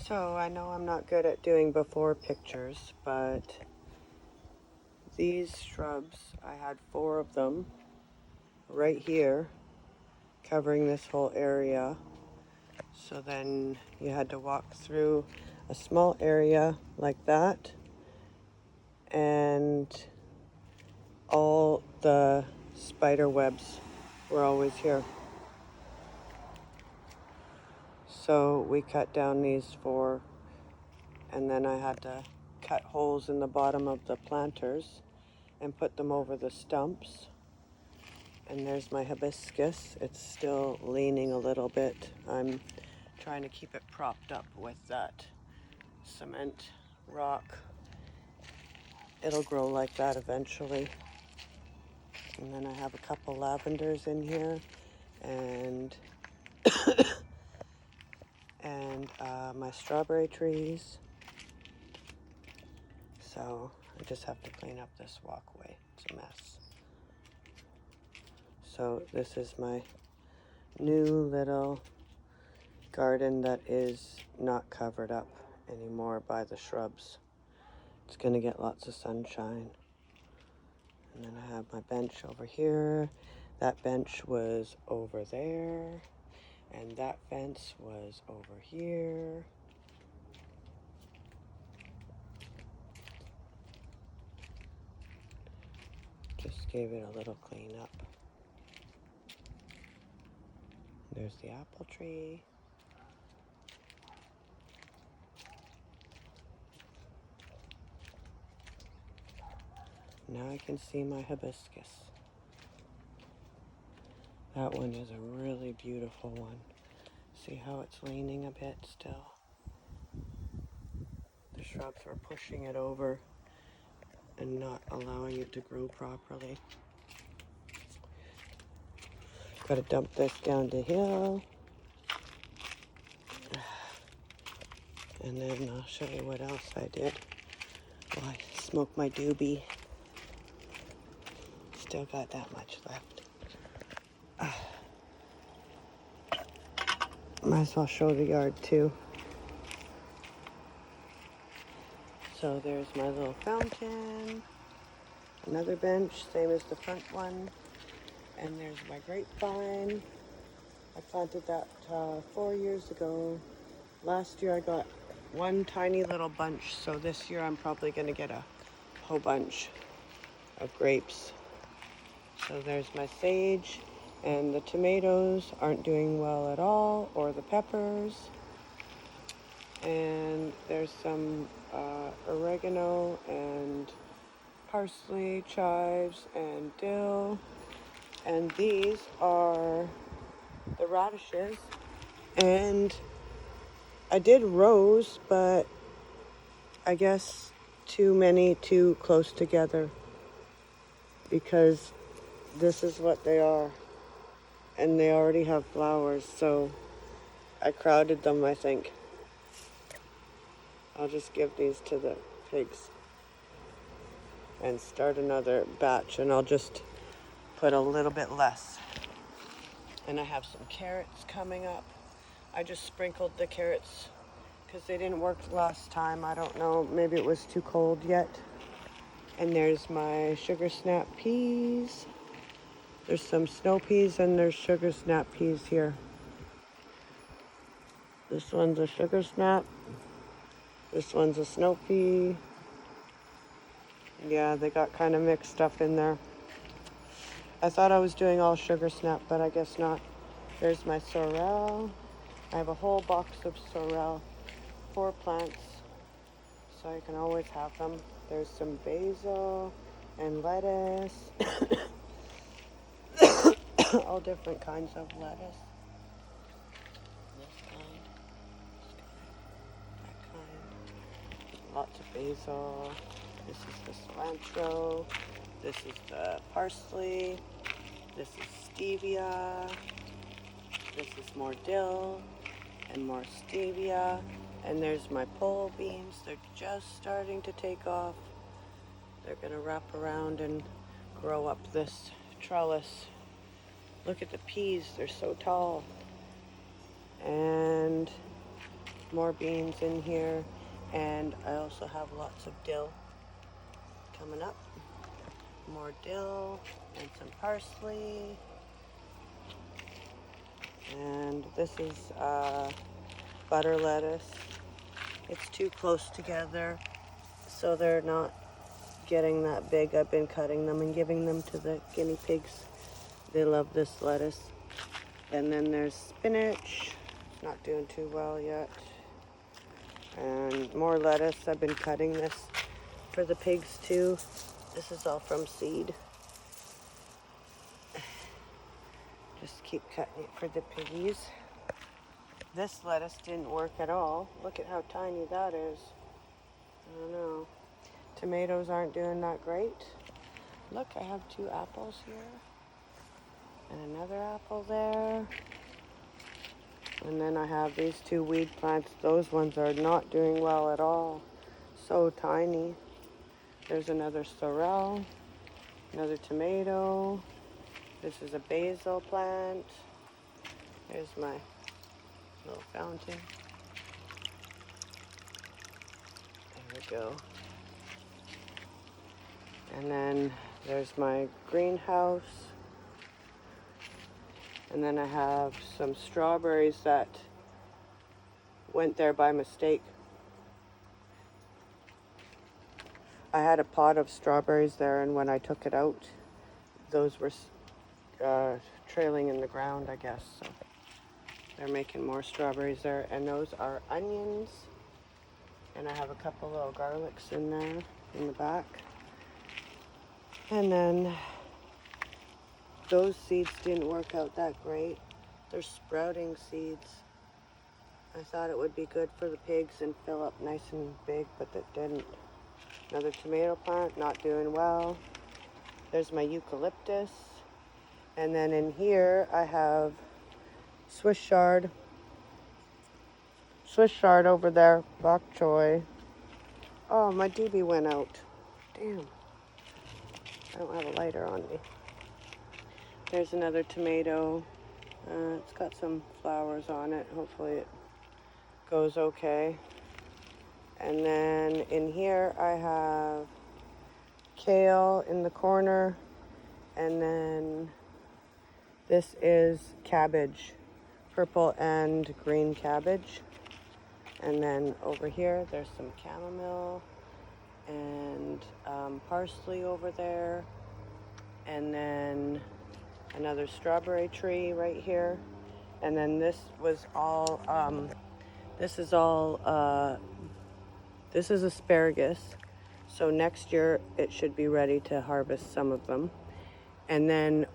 So I know I'm not good at doing before pictures, but these shrubs, I had 4 of them right here covering this whole area. So then you had to walk through a small area like that, and all the spider webs were always here. So we cut down these 4, and then I had to cut holes in the bottom of the planters and put them over the stumps. And there's my hibiscus. It's still leaning a little bit. I'm trying to keep it propped up with that cement rock. It'll grow like that eventually. And then I have a couple lavenders in here, and my strawberry trees. So I just have to clean up this walkway. It's a mess. So this is my new little garden that is not covered up anymore by the shrubs. It's going to get lots of sunshine. And then I have my bench over here. That bench was over there. And that fence was over here. Just gave it a little clean up. There's the apple tree. Now I can see my hibiscus. That one is a really beautiful one. See how it's leaning a bit still? The shrubs are pushing it over and not allowing it to grow properly. Got to dump this down the hill. And then I'll show you what else I did. Well, I smoked my doobie. Still got that much left. Might as well show the yard too. So there's my little fountain. Another bench, same as the front one. And there's my grapevine. I planted that 4 years ago. Last year I got one tiny little bunch, so this year I'm probably going to get a whole bunch of grapes. So there's my sage, and the tomatoes aren't doing well at all, or the peppers. And there's some oregano and parsley, chives, and dill. And these are the radishes. And I did rows, but I guess too many too close together, because this is what they are. And they already have flowers, so I crowded them, I think. I'll just give these to the pigs and start another batch, and I'll just put a little bit less. And I have some carrots coming up. I just sprinkled the carrots because they didn't work last time. I don't know, maybe it was too cold yet. And there's my sugar snap peas. There's some snow peas and there's sugar snap peas here. This one's a sugar snap. This one's a snow pea. Yeah, they got kind of mixed stuff in there. I thought I was doing all sugar snap, but I guess not. There's my sorrel. I have a whole box of sorrel, 4 plants, so I can always have them. There's some basil and lettuce. All different kinds of lettuce. This kind. That kind. Lots of basil. This is the cilantro. This is the parsley. This is stevia. This is more dill and more stevia. And there's my pole beans. They're just starting to take off. They're going to wrap around and grow up this trellis. Look at the peas. They're so tall. And more beans in here, and I also have lots of dill coming up. More dill and some parsley. And this is butter lettuce. It's too close together, so they're not getting that big. I've been cutting them and giving them to the guinea pigs. They love this lettuce. And then there's spinach. It's not doing too well yet. And more lettuce. I've been cutting this for the pigs too. This is all from seed. Just keep cutting it for the piggies. This lettuce didn't work at all. Look at how tiny that is. I don't know. Tomatoes aren't doing that great. Look, I have 2 apples here. And another apple there. And then I have these 2 weed plants. Those ones are not doing well at all. So tiny. There's another sorrel. Another tomato. This is a basil plant. There's my little fountain. There we go. And then there's my greenhouse. And then I have some strawberries that went there by mistake. I had a pot of strawberries there, and when I took it out, those were trailing in the ground, I guess. So they're making more strawberries there. And those are onions. And I have a couple little garlics in there in the back. And then those seeds didn't work out that great. They're sprouting seeds. I thought it would be good for the pigs and fill up nice and big, but it didn't. Another tomato plant, not doing well. There's my eucalyptus. And then in here I have Swiss chard. Swiss chard over there, bok choy. Oh, my doobie went out. Damn. I don't have a lighter on me. There's another tomato. It's got some flowers on it. Hopefully it goes okay. And then in here I have kale in the corner. And then this is cabbage, purple and green cabbage. And then over here there's some chamomile and parsley over there. And then another strawberry tree right here. And then this was all, this is asparagus. So next year it should be ready to harvest some of them. And then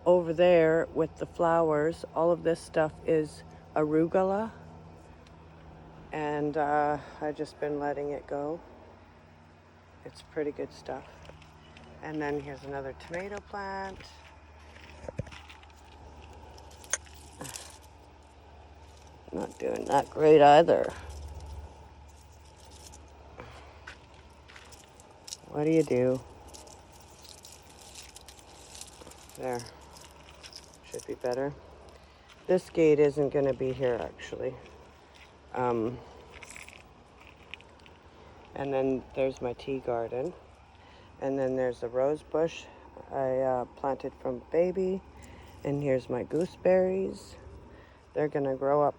over there with the flowers, all of this stuff is arugula. And I've just been letting it go. It's pretty good stuff. And then here's another tomato plant. Not doing that great either. What do you do? There. Should be better. This gate isn't going to be here actually. And then there's my tea garden. And then there's a rose bush I planted from baby. And here's my gooseberries. They're going to grow up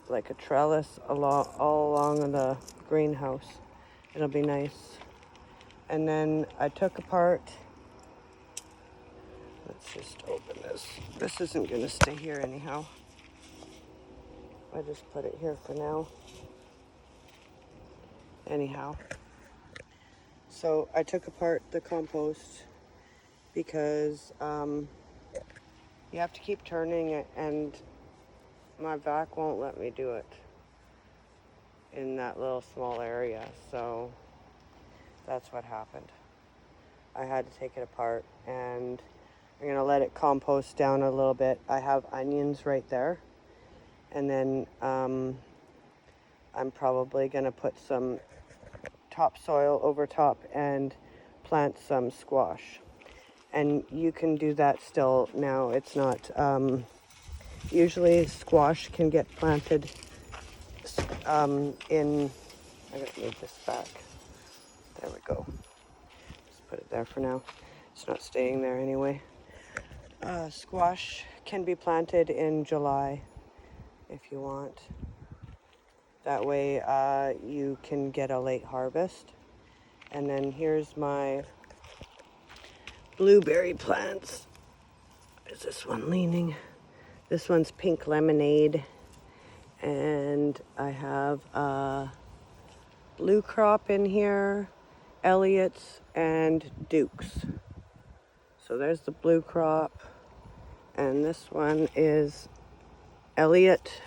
like a trellis all along the greenhouse. It'll be nice. And then I took apart, let's just open this. This isn't going to stay here anyhow. I just put it here for now. Anyhow. So I took apart the compost because you have to keep turning it, and my vac won't let me do it in that little small area. So that's what happened. I had to take it apart, and I'm going to let it compost down a little bit. I have onions right there. And then I'm probably going to put some topsoil over top and plant some squash. And you can do that still now. It's not, usually squash can get planted I gotta move this back. There we go. Just put it there for now. It's not staying there anyway. Squash can be planted in July if you want. That way you can get a late harvest. And then here's my blueberry plants. Is this one leaning? This one's pink lemonade. And I have blue crop in here, Elliott's, and Duke's. So there's the blue crop. And this one is Elliott.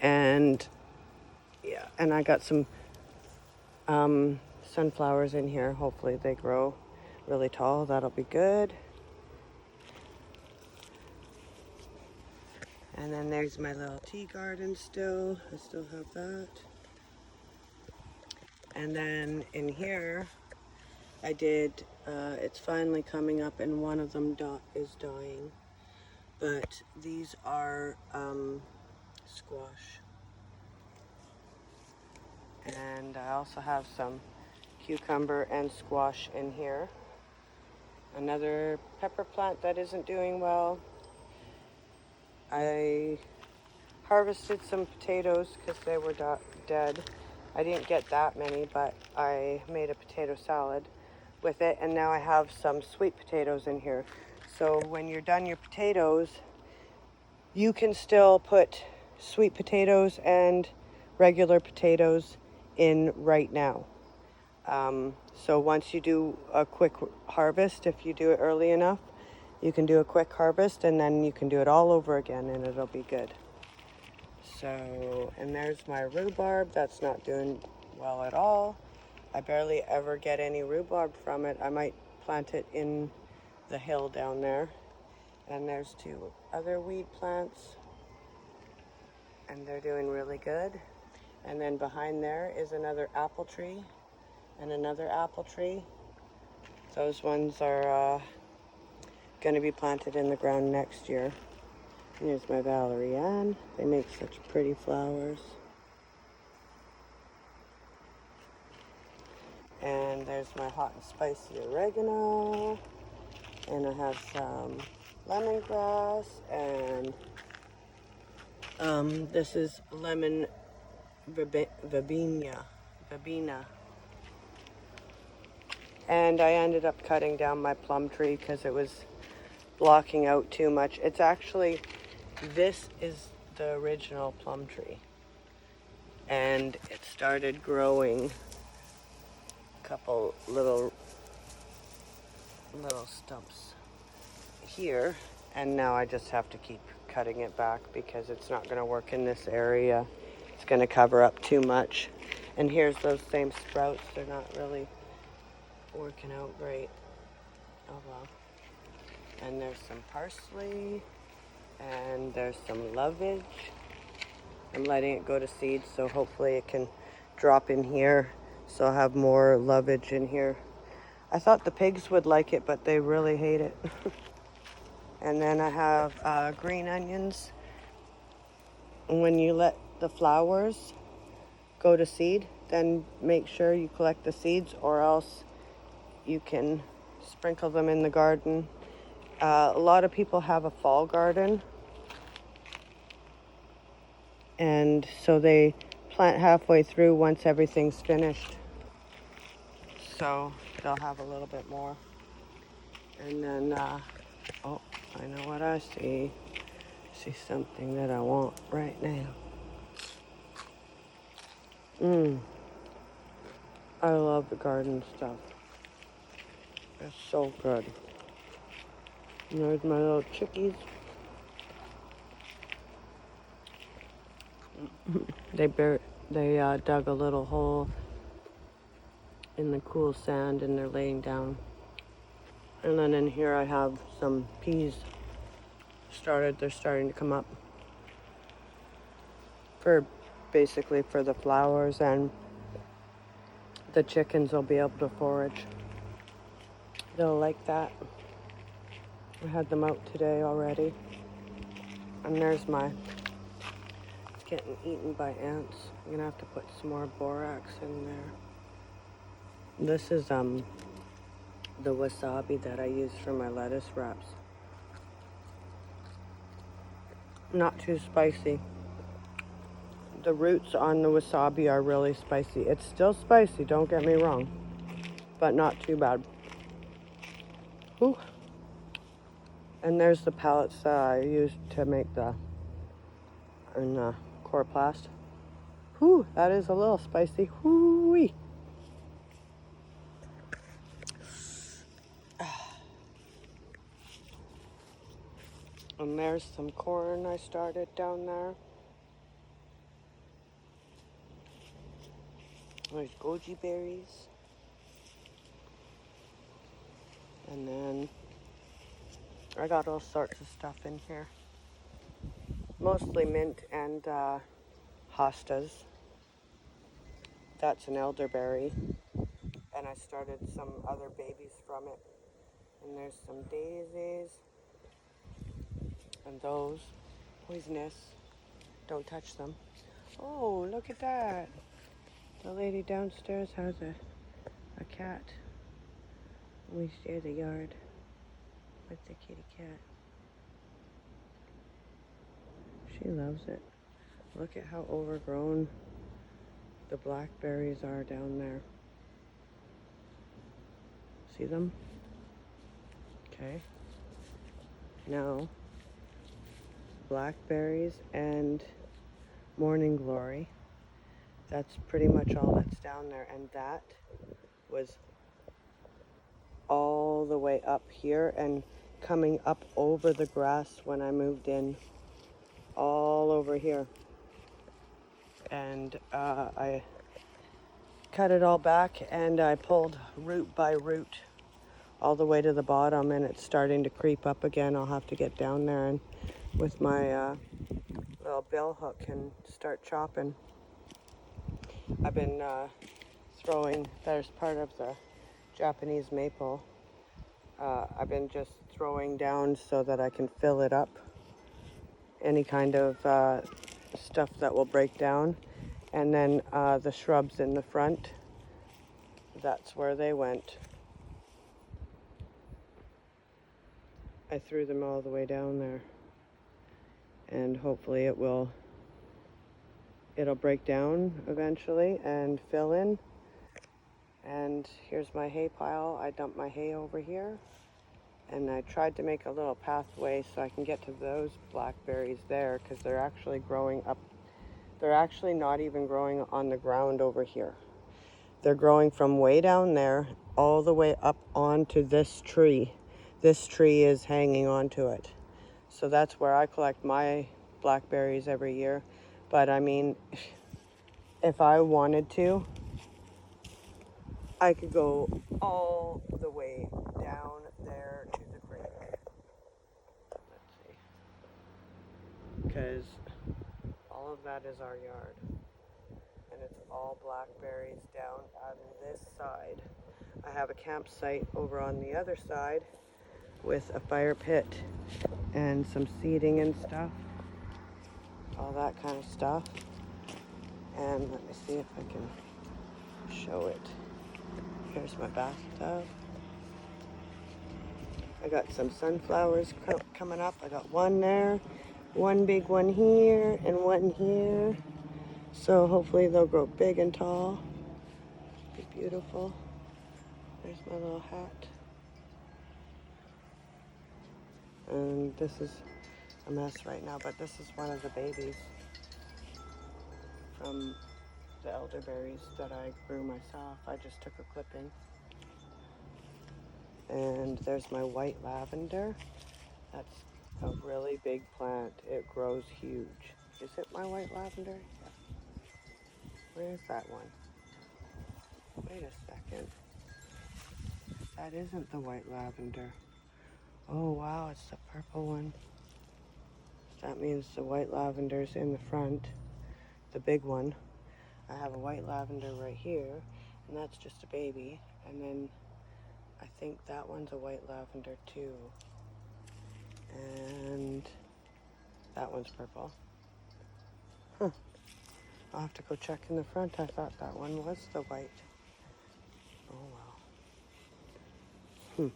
And yeah, and I got some sunflowers in here. Hopefully they grow really tall. That'll be good. And then there's my little tea garden still. I still have that. And then in here, I did, it's finally coming up and one of them is dying. But these are squash. And I also have some cucumber and squash in here. Another pepper plant that isn't doing well. I harvested some potatoes because they were dead. I didn't get that many, but I made a potato salad with it, and now I have some sweet potatoes in here. So when you're done your potatoes, you can still put sweet potatoes and regular potatoes in right now. So once you do a quick harvest, if you do it early enough, you can do a quick harvest and then you can do it all over again and it'll be good. So, and there's my rhubarb. That's not doing well at all. I barely ever get any rhubarb from it. I might plant it in the hill down there. And there's two other weed plants and they're doing really good. And then behind there is another apple tree and another apple tree. Those ones are going to be planted in the ground next year. And here's my Valerian. They make such pretty flowers. And there's my hot and spicy oregano. And I have some lemongrass and this is lemon verbena. And I ended up cutting down my plum tree because it was blocking out too much. It's actually, this is the original plum tree. And it started growing a couple little stumps here. And now I just have to keep cutting it back because it's not going to work in this area. It's going to cover up too much. And here's those same sprouts. They're not really working out great. Oh well. And there's some parsley. And there's some lovage. I'm letting it go to seed, so hopefully it can drop in here. So I'll have more lovage in here. I thought the pigs would like it, but they really hate it. And then I have green onions. When you let the flowers go to seed, then make sure you collect the seeds, or else you can sprinkle them in the garden. A lot of people have a fall garden, and so they plant halfway through once everything's finished. So they'll have a little bit more. And then, oh, I know what I see. I see something that I want right now. I love the garden stuff. It's so good. And there's my little chickies. They dug a little hole in the cool sand and they're laying down. And then in here I have some peas. They're starting to come up. Basically for the flowers, and the chickens will be able to forage. They'll like that. I had them out today already. And there's my getting eaten by ants. I'm gonna have to put some more borax in there. This is the wasabi that I use for my lettuce wraps. Not too spicy. The roots on the wasabi are really spicy. It's still spicy, don't get me wrong, but not too bad. Ooh. And there's the pellets that I used to make the coroplast. Whew, that is a little spicy. Whoo-wee. And there's some corn I started down there. There's goji berries. And then I got all sorts of stuff in here. Mostly mint and hostas. That's an elderberry. And I started some other babies from it. And there's some daisies. And those, poisonous. Don't touch them. Oh, look at that. The lady downstairs has a cat. We share the yard with the kitty cat. She loves it. Look at how overgrown the blackberries are down there. See them? Okay. Now, blackberries and morning glory. That's pretty much all that's down there. And that was all the way up here and coming up over the grass when I moved in. All over here. And I cut it all back and I pulled root by root all the way to the bottom, and it's starting to creep up again. I'll have to get down there and with my little bill hook and start chopping. I've been throwing, there's part of the Japanese maple. I've been just throwing down so that I can fill it up. Any kind of stuff that will break down. And then the shrubs in the front, that's where they went. I threw them all the way down there. And hopefully it'll break down eventually and fill in. And here's my hay pile. I dumped my hay over here. And I tried to make a little pathway so I can get to those blackberries there, because they're actually growing up. They're actually not even growing on the ground over here. They're growing from way down there all the way up onto this tree. This tree is hanging onto it. So that's where I collect my blackberries every year. But I mean, if I wanted to, I could go all the way down there to the creek. Let's see. Because all of that is our yard. And it's all blackberries down on this side. I have a campsite over on the other side with a fire pit and some seating and stuff. All that kind of stuff. And let me see if I can show it. Here's my bathtub. I got some sunflowers coming up. I got one there, one big one here, and one here. So hopefully they'll grow big and tall. Be beautiful. There's my little hat. And this is a mess right now, but this is one of the babies from the elderberries that I grew myself. I just took a clipping. And there's my white lavender. That's a really big plant. It grows huge. Is it my white lavender? Yeah. Where's that one? Wait a second. That isn't the white lavender. Oh wow, it's the purple one. That means the white lavender's in the front, the big one. I have a white lavender right here, and that's just a baby. And then I think that one's a white lavender too. And that one's purple. I'll have to go check in the front. I thought that one was the white. Oh well.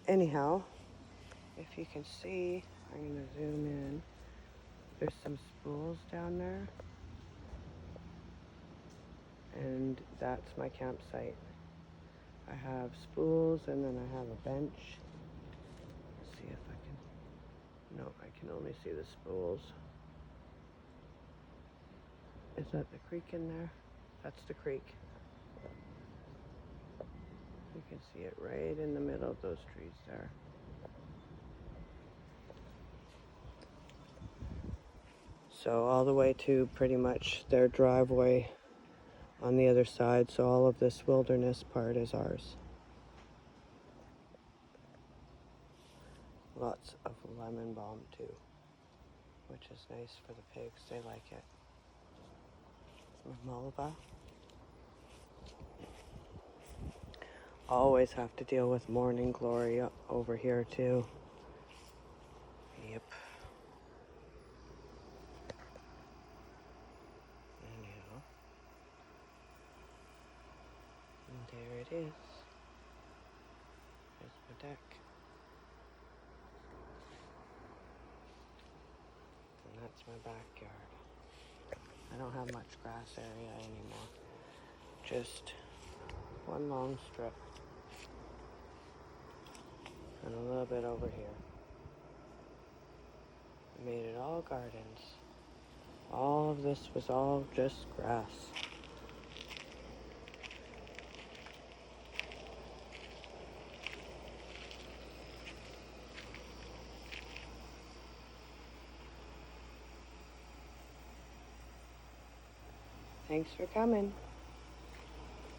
Anyhow, if you can see, I'm going to zoom in. There's some spools down there. And that's my campsite. I have spools and then I have a bench. Let's see if I can... No, I can only see the spools. Is that the creek in there? That's the creek. You can see it right in the middle of those trees there. So all the way to pretty much their driveway on the other side. So all of this wilderness part is ours. Lots of lemon balm too, which is nice for the pigs. They like it. Malva. Always have to deal with morning glory over here too. Yep. Anyhow. And there it is. There's my deck. And that's my backyard. I don't have much grass area anymore. Just one long strip. And a little bit over here. I made it all gardens. All of this was all just grass. Thanks for coming.